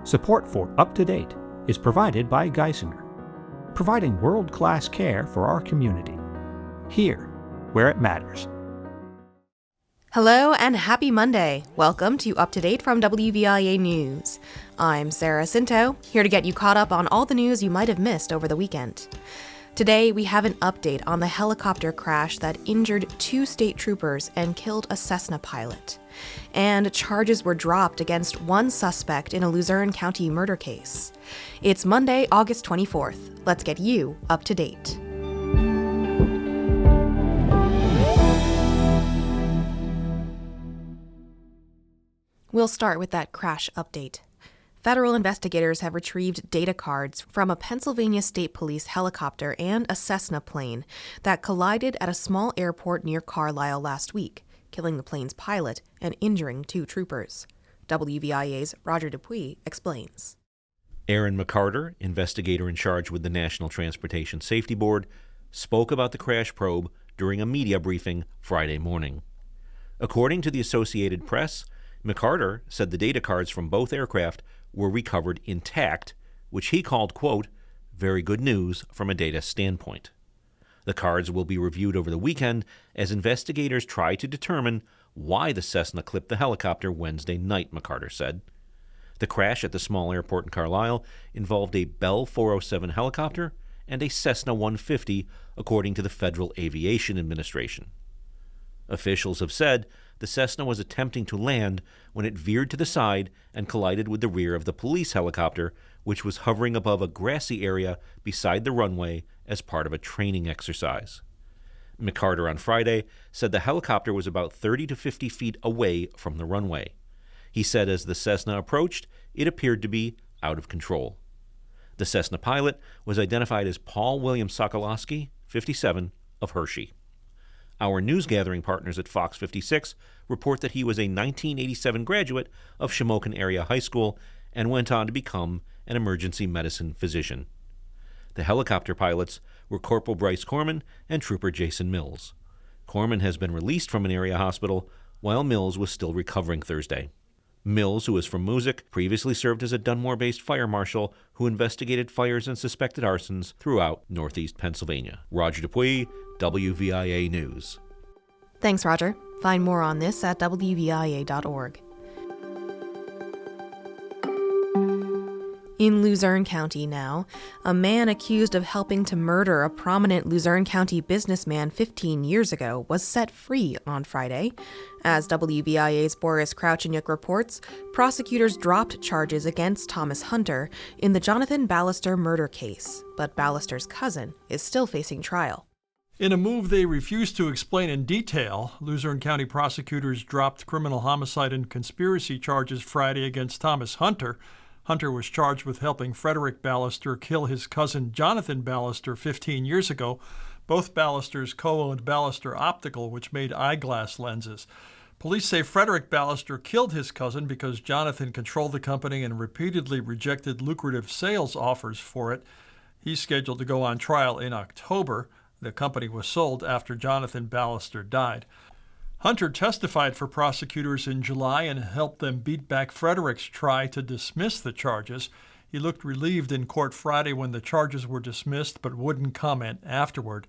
Support for Up to Date is provided by Geisinger, providing world-class care for our community, here where it matters. Hello and happy Monday. Welcome to Up to Date from WVIA News. I'm Sarah Scinto, here to get you caught up on all the news you might have missed over the weekend. Today, we have an update on the helicopter crash that injured 2 state troopers and killed a Cessna pilot. And charges were dropped against 1 suspect in a Luzerne County murder case. It's Monday, August 24th. Let's get you up to date. We'll start with that crash update. Federal investigators have retrieved data cards from a Pennsylvania State Police helicopter and a Cessna plane that collided at a small airport near Carlisle last week, killing the plane's pilot and injuring 2 troopers. WVIA's Roger Dupuis explains. Aaron McCarter, investigator in charge with the National Transportation Safety Board, spoke about the crash probe during a media briefing Friday morning. According to the Associated Press, McCarter said the data cards from both aircraft were recovered intact, which he called, quote, very good news from a data standpoint. The cards will be reviewed over the weekend as investigators try to determine why the Cessna clipped the helicopter Wednesday night, McCarter said. The crash at the small airport in Carlisle involved a Bell 407 helicopter and a Cessna 150, according to the Federal Aviation Administration. Officials have said the Cessna was attempting to land when it veered to the side and collided with the rear of the police helicopter, which was hovering above a grassy area beside the runway as part of a training exercise. McCarter on Friday said the helicopter was about 30 to 50 feet away from the runway. He said as the Cessna approached, it appeared to be out of control. The Cessna pilot was identified as Paul William Sokolowski, 57, of Hershey. Our news-gathering partners at Fox 56 report that he was a 1987 graduate of Shamokin Area High School and went on to become an emergency medicine physician. The helicopter pilots were Corporal Bryce Corman and Trooper Jason Mills. Corman has been released from an area hospital, while Mills was still recovering Thursday. Mills, who is from Moosic, previously served as a Dunmore-based fire marshal who investigated fires and suspected arsons throughout northeast Pennsylvania. Roger Dupuis, WVIA News. Thanks, Roger. Find more on this at WVIA.org. In Luzerne County now, a man accused of helping to murder a prominent Luzerne County businessman 15 years ago was set free on Friday. As WVIA's Boris Krauchenyuk reports, prosecutors dropped charges against Thomas Hunter in the Jonathan Ballister murder case, but Ballister's cousin is still facing trial. In a move they refused to explain in detail, Luzerne County prosecutors dropped criminal homicide and conspiracy charges Friday against Thomas Hunter. Hunter was charged with helping Frederick Ballister kill his cousin Jonathan Ballister 15 years ago. Both Ballisters co-owned Ballister Optical, which made eyeglass lenses. Police say Frederick Ballister killed his cousin because Jonathan controlled the company and repeatedly rejected lucrative sales offers for it. He's scheduled to go on trial in October. The company was sold after Jonathan Ballister died. Hunter testified for prosecutors in July and helped them beat back Frederick's try to dismiss the charges. He looked relieved in court Friday when the charges were dismissed, but wouldn't comment afterward.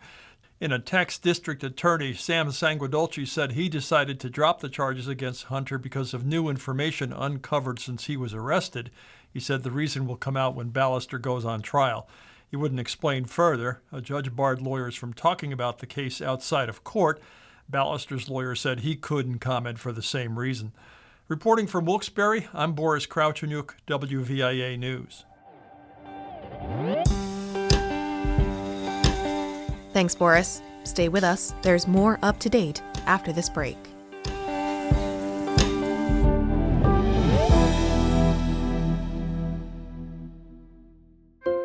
In a text, District Attorney Sam Sanguadolci said he decided to drop the charges against Hunter because of new information uncovered since he was arrested. He said the reason will come out when Ballister goes on trial. He wouldn't explain further. A judge barred lawyers from talking about the case outside of court. Ballister's lawyer said he couldn't comment for the same reason. Reporting from Wilkes-Barre, I'm Boris Krauchenyuk, WVIA News. Thanks, Boris. Stay with us. There's more up to date after this break.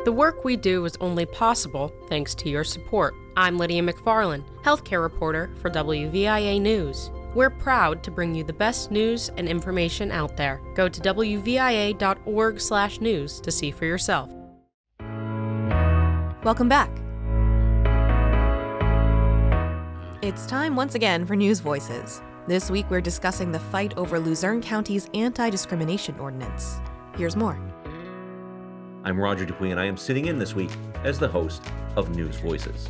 The work we do is only possible thanks to your support. I'm Lydia McFarlane, healthcare reporter for WVIA News. We're proud to bring you the best news and information out there. Go to WVIA.org/news to see for yourself. Welcome back. It's time once again for News Voices. This week we're discussing the fight over Luzerne County's anti-discrimination ordinance. Here's more. I'm Roger Dupuy, and I am sitting in this week as the host of News Voices.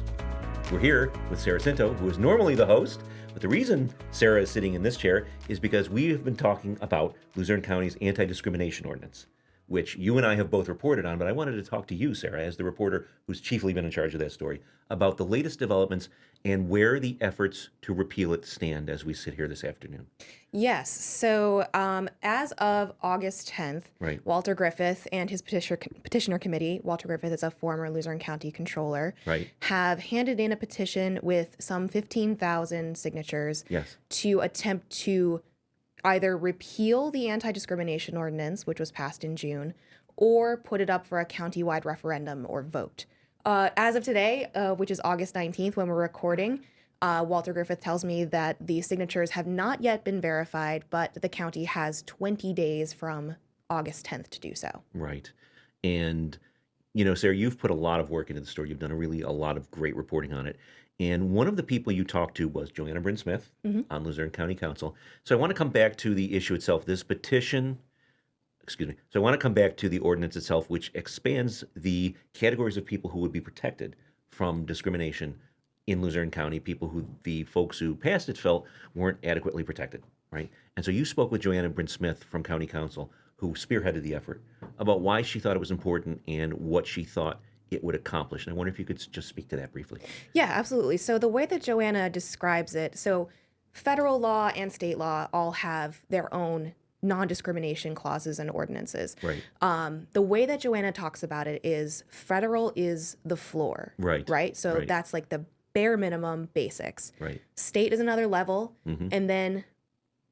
We're here with Sarah Scinto, who is normally the host, but the reason Sarah is sitting in this chair is because we have been talking about Luzerne County's anti-discrimination ordinance, which you and I have both reported on, but I wanted to talk to you, Sarah, as the reporter who's chiefly been in charge of that story, about the latest developments and where the efforts to repeal it stand as we sit here this afternoon. Yes. So as of August 10th, Right. Walter Griffith and his petitioner committee, Walter Griffith is a former Luzerne County controller, Right. have handed in a petition with some 15,000 signatures Yes. to attempt to either repeal the anti-discrimination ordinance, which was passed in June, or put it up for a countywide referendum or vote. As of today, which is August 19th when we're recording, Walter Griffith tells me that the signatures have not yet been verified, but the county has 20 days from August 10th to do so. Right. And, you know, Sarah, you've put a lot of work into the story. You've done a lot of great reporting on it. And one of the people you talked to was Joanna Bryn Smith on Luzerne County Council. So I want to come back to the issue itself. This petition, So I want to come back to the ordinance itself, which expands the categories of people who would be protected from discrimination in Luzerne County, people who the folks who passed it felt weren't adequately protected, right? And so you spoke with Joanna Bryn Smith from County Council, who spearheaded the effort, about why she thought it was important and what she thought it would accomplish. And I wonder if you could just speak to that briefly. Yeah, absolutely. So the way that Joanna describes it, so federal law and state law all have their own non-discrimination clauses and ordinances. Right. The way that Joanna talks about it is federal is the floor. Right. Right? So Right. that's like the bare minimum basics. Right. State is another level. Mm-hmm. And then,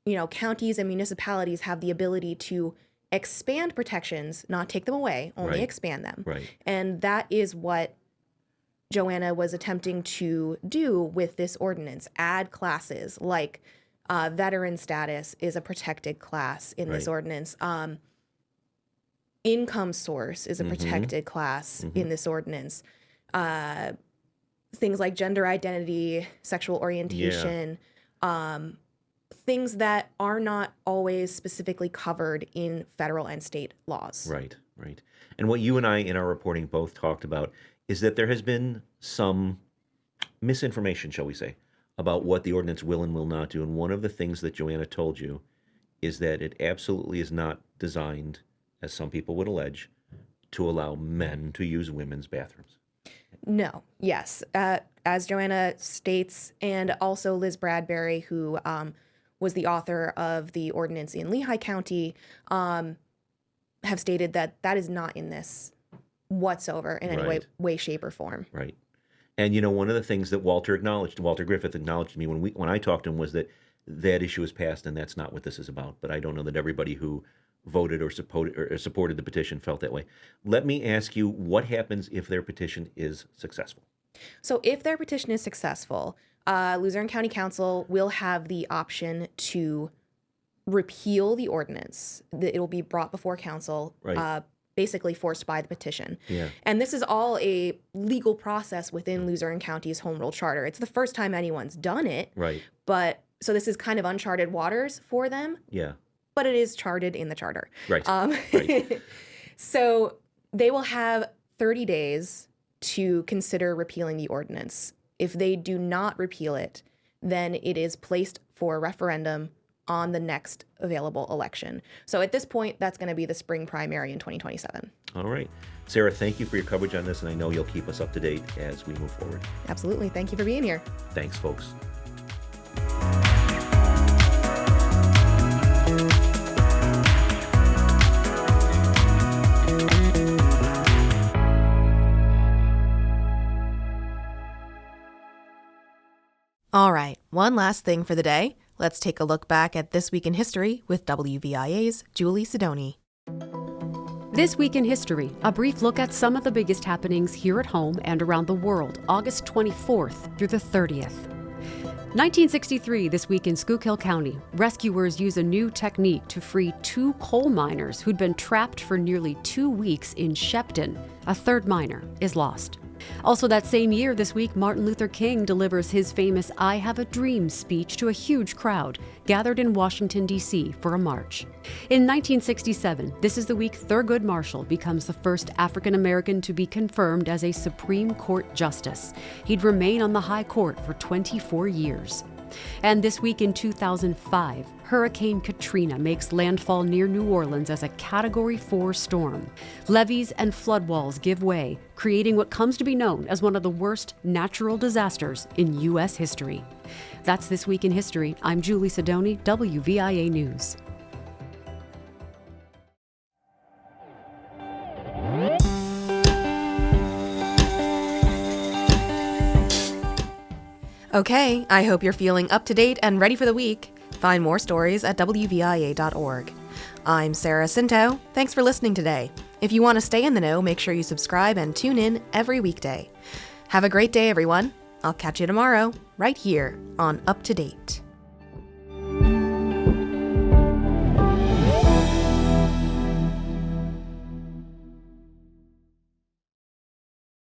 you know, counties and municipalities have the ability to expand protections, not take them away, only Right. expand them. Right. And that is what Joanna was attempting to do with this ordinance, add classes like veteran status is a protected class in this Right. ordinance. Income source is a protected class in this ordinance. Things like gender identity, sexual orientation, things that are not always specifically covered in federal and state laws. Right, right. And what you and I in our reporting both talked about is that there has been some misinformation, shall we say, about what the ordinance will and will not do. And one of the things that Joanna told you is that it absolutely is not designed, as some people would allege, to allow men to use women's bathrooms. No, yes. As Joanna states, and also Liz Bradbury, who was the author of the ordinance in Lehigh County, have stated that that is not in this whatsoever in any Right. way, shape, or form. Right. And, you know, one of the things that Walter Griffith acknowledged to me when I talked to him was that issue is passed and that's not what this is about. But I don't know that everybody who voted or supported the petition felt that way. Let me ask you, what happens if their petition is successful? So if their petition is successful, Luzerne County Council will have the option to repeal the ordinance. It will be brought before council, Right. basically forced by the petition. Yeah. And this is all a legal process within Luzerne County's home rule charter. It's the first time anyone's done it, Right. but so this is kind of uncharted waters for them, Yeah. but it is charted in the charter. Right. Right. So they will have 30 days to consider repealing the ordinance. If they do not repeal it, then it is placed for a referendum on the next available election. So at this point, that's going to be the spring primary in 2027. All right. Sarah, thank you for your coverage on this, and I know you'll keep us up to date as we move forward. Absolutely. Thank you for being here. Thanks, folks. All right, one last thing for the day. Let's take a look back at This Week in History with WVIA's Julie Sidoni. This Week in History, a brief look at some of the biggest happenings here at home and around the world, August 24th through the 30th. 1963, this week in Schuylkill County, rescuers use a new technique to free 2 coal miners who'd been trapped for nearly 2 weeks in Shepton. A third miner is lost. Also that same year this week, Martin Luther King delivers his famous I Have a Dream speech to a huge crowd gathered in Washington, D.C. for a march. In 1967, this is the week Thurgood Marshall becomes the first African American to be confirmed as a Supreme Court justice. He'd remain on the high court for 24 years. And this week in 2005, Hurricane Katrina makes landfall near New Orleans as a Category 4 storm. Levees and flood walls give way, creating what comes to be known as one of the worst natural disasters in U.S. history. That's This Week in History. I'm Julie Sidoni, WVIA News. Okay, I hope you're feeling up to date and ready for the week. Find more stories at WVIA.org. I'm Sarah Scinto. Thanks for listening today. If you want to stay in the know, make sure you subscribe and tune in every weekday. Have a great day, everyone. I'll catch you tomorrow, right here on Up to Date.